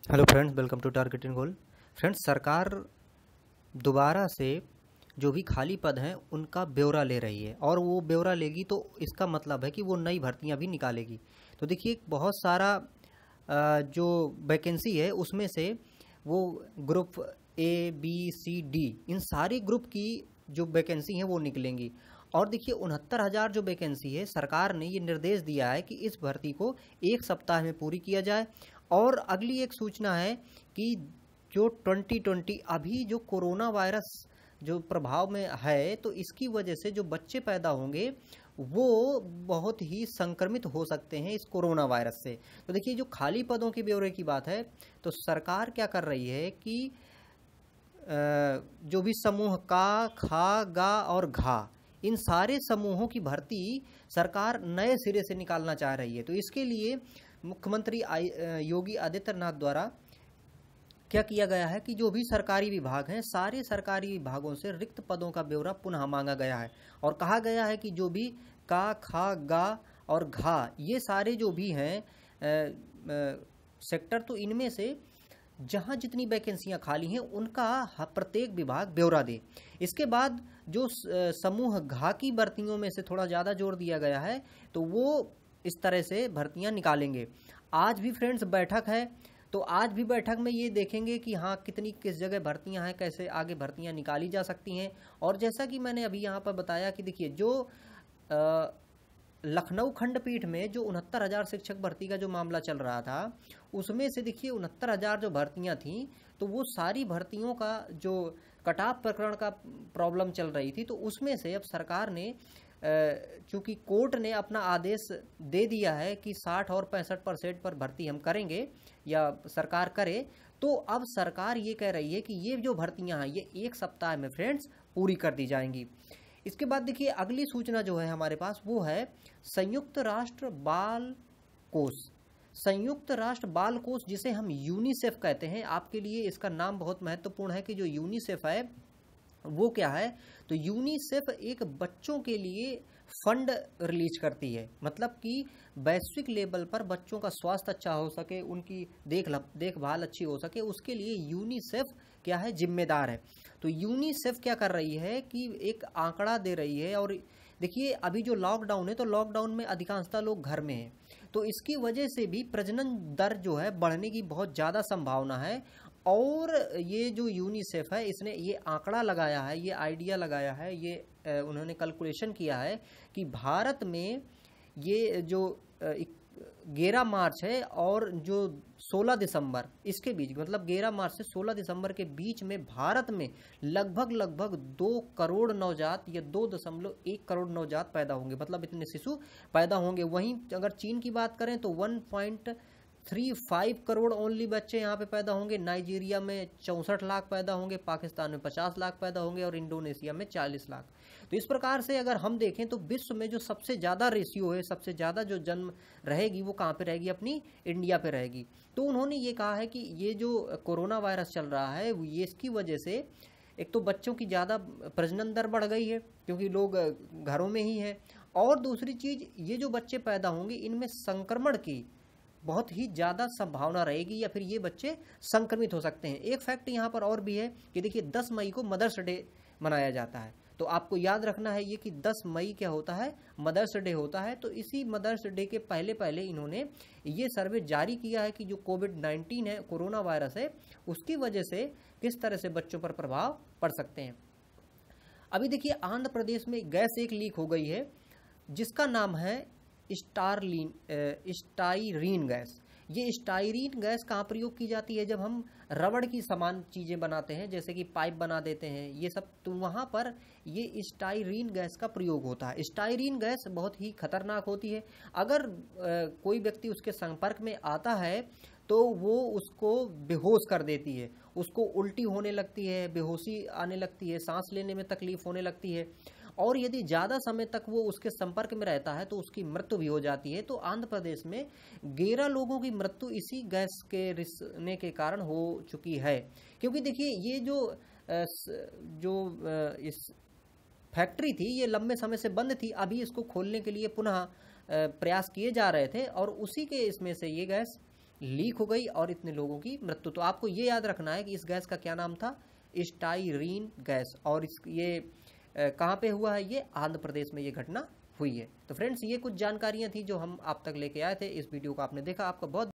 Hello friends, welcome to targeting goal. Friends, सरकार दोबारा से जो भी खाली पद हैं उनका ब्यौरा ले रही है और वो ब्यौरा लेगी तो इसका मतलब है कि वो नई भर्तियां भी निकालेगी। तो देखिए, बहुत सारा जो वैकेंसी है उसमें से वो group A B C D इन सारे ग्रुप की जो वैकेंसी हैं वो निकलेंगी। और देखिए, 69,000 जो वैकेंसी है, सरकार ने ये निर्देश दिया है कि इस भर्ती को 1 सप्ताह में पूरी किया जाए। और अगली एक सूचना है कि जो 2020 अभी जो कोरोना वायरस जो प्रभाव में है, तो इसकी वजह से जो बच्चे पैदा होंगे वो बहुत ही संक्रमित हो सकते हैं इस कोरोना वायरस से। तो देखिए, जो खाली पदों के ब्यौरे की बात है, तो सरकार क्या कर रही है कि जो भी समूह का, खा, गा और घा, इन सारे समूहों की भर्ती सरकार नए सिरे से निकालना चाह रही है। तो इसके लिए मुख्यमंत्री योगी आदित्यनाथ द्वारा क्या किया गया है कि जो भी सरकारी विभाग हैं, सारे सरकारी विभागों से रिक्त पदों का ब्यौरा पुनः मांगा गया है और कहा गया है कि जो भी का, खा, गा और घा, ये सारे जो भी हैं सेक्टर, तो इनमें से जहां जितनी वैकेंसियां खाली हैं उनका प्रत्येक विभाग ब्यौरा दे। इसके बाद जो समूह घा की भर्तियों में से थोड़ा ज़्यादा जोर दिया गया है, तो वो इस तरह से भर्तियां निकालेंगे। आज भी फ्रेंड्स बैठक है, तो आज भी बैठक में ये देखेंगे कि हाँ, कितनी किस जगह भर्तियां हैं, कैसे आगे भर्तियां निकाली जा सकती हैं। और जैसा कि मैंने अभी यहाँ पर बताया कि देखिए, जो लखनऊ खंडपीठ में जो 69,000 शिक्षक भर्ती का जो मामला चल रहा था, उसमें से देखिए 69,000 जो भर्तियां थी, तो वो सारी भर्तियों का जो कटाव प्रकरण का प्रॉब्लम चल रही थी, तो उसमें से अब सरकार ने चूंकि कोर्ट ने अपना आदेश दे दिया है कि 60 और 65% पर भर्ती हम करेंगे या सरकार करे, तो अब सरकार ये कह रही है कि ये जो भर्तियां हैं ये 1 सप्ताह में फ्रेंड्स पूरी कर दी जाएंगी। इसके बाद देखिए, अगली सूचना जो है हमारे पास वो है संयुक्त राष्ट्र बाल कोष। संयुक्त राष्ट्र बाल कोष, जिसे हम यूनिसेफ कहते हैं, आपके लिए इसका नाम बहुत महत्वपूर्ण है कि जो यूनिसेफ है वो क्या है। तो यूनिसेफ एक बच्चों के लिए फंड रिलीज करती है, मतलब कि वैश्विक लेवल पर बच्चों का स्वास्थ्य अच्छा हो सके, उनकी देखभाल अच्छी हो सके, उसके लिए यूनिसेफ क्या है, जिम्मेदार है। तो यूनिसेफ क्या कर रही है कि एक आंकड़ा दे रही है। और देखिए, अभी जो लॉकडाउन है, तो लॉकडाउन में अधिकांशतः लोग घर में हैं, तो इसकी वजह से भी प्रजनन दर जो है बढ़ने की बहुत ज़्यादा संभावना है। और ये जो यूनिसेफ है, इसने ये आंकड़ा लगाया है, ये आइडिया लगाया है, ये उन्होंने कैलकुलेशन किया है कि भारत में ये जो 11 मार्च है और जो 16 दिसंबर इसके बीच, मतलब 11 मार्च से 16 दिसंबर के बीच में भारत में लगभग 2 करोड़ नवजात या 2.1 करोड़ नवजात पैदा होंगे, मतलब इतने शिशु पैदा होंगे। वहीं अगर चीन की बात करें तो 1.35 करोड़ ओनली बच्चे यहाँ पे पैदा होंगे। नाइजीरिया में 64 लाख पैदा होंगे, पाकिस्तान में 50 लाख पैदा होंगे और इंडोनेशिया में 40 लाख। तो इस प्रकार से अगर हम देखें तो विश्व में जो सबसे ज़्यादा रेशियो है, सबसे ज़्यादा जो जन्म रहेगी, वो कहाँ पे रहेगी, अपनी इंडिया पे रहेगी। तो उन्होंने ये कहा है कि ये जो कोरोना वायरस चल रहा है, ये इसकी वजह से एक तो बच्चों की ज़्यादा प्रजनन दर बढ़ गई है क्योंकि लोग घरों में ही हैं, और दूसरी चीज़, ये जो बच्चे पैदा होंगे इनमें संक्रमण की बहुत ही ज़्यादा संभावना रहेगी या फिर ये बच्चे संक्रमित हो सकते हैं। एक फैक्ट यहाँ पर और भी है कि देखिए, 10 मई को मदर्स डे मनाया जाता है, तो आपको याद रखना है ये कि 10 मई क्या होता है, मदर्स डे होता है। तो इसी मदर्स डे के पहले पहले इन्होंने ये सर्वे जारी किया है कि जो कोविड-19 है, कोरोना वायरस है, उसकी वजह से किस तरह से बच्चों पर प्रभाव पड़ सकते हैं। अभी देखिए, आंध्र प्रदेश में गैस एक लीक हो गई है जिसका नाम है स्टाइरीन गैस। ये स्टाइरीन गैस कहाँ प्रयोग की जाती है, जब हम रबड़ की समान चीज़ें बनाते हैं, जैसे कि पाइप बना देते हैं ये सब, तो वहाँ पर ये स्टाइरीन गैस का प्रयोग होता है। स्टाइरीन गैस बहुत ही खतरनाक होती है। अगर कोई व्यक्ति उसके संपर्क में आता है तो वो उसको बेहोश कर देती है, उसको उल्टी होने लगती है, बेहोशी आने लगती है, सांस लेने में तकलीफ होने लगती है, और यदि ज़्यादा समय तक वो उसके संपर्क में रहता है तो उसकी मृत्यु भी हो जाती है। तो आंध्र प्रदेश में 11 लोगों की मृत्यु इसी गैस के रिसने के कारण हो चुकी है। क्योंकि देखिए, ये इस फैक्ट्री थी, ये लंबे समय से बंद थी, अभी इसको खोलने के लिए पुनः प्रयास किए जा रहे थे और उसी के इसमें से ये गैस लीक हो गई और इतने लोगों की मृत्यु। तो आपको ये याद रखना है कि इस गैस का क्या नाम था, स्टाइरीन गैस। और ये कहाँ पे हुआ है, ये आंध्र प्रदेश में ये घटना हुई है। तो फ्रेंड्स, ये कुछ जानकारियां थी जो हम आप तक लेके आए थे। इस वीडियो को आपने देखा, आपका बहुत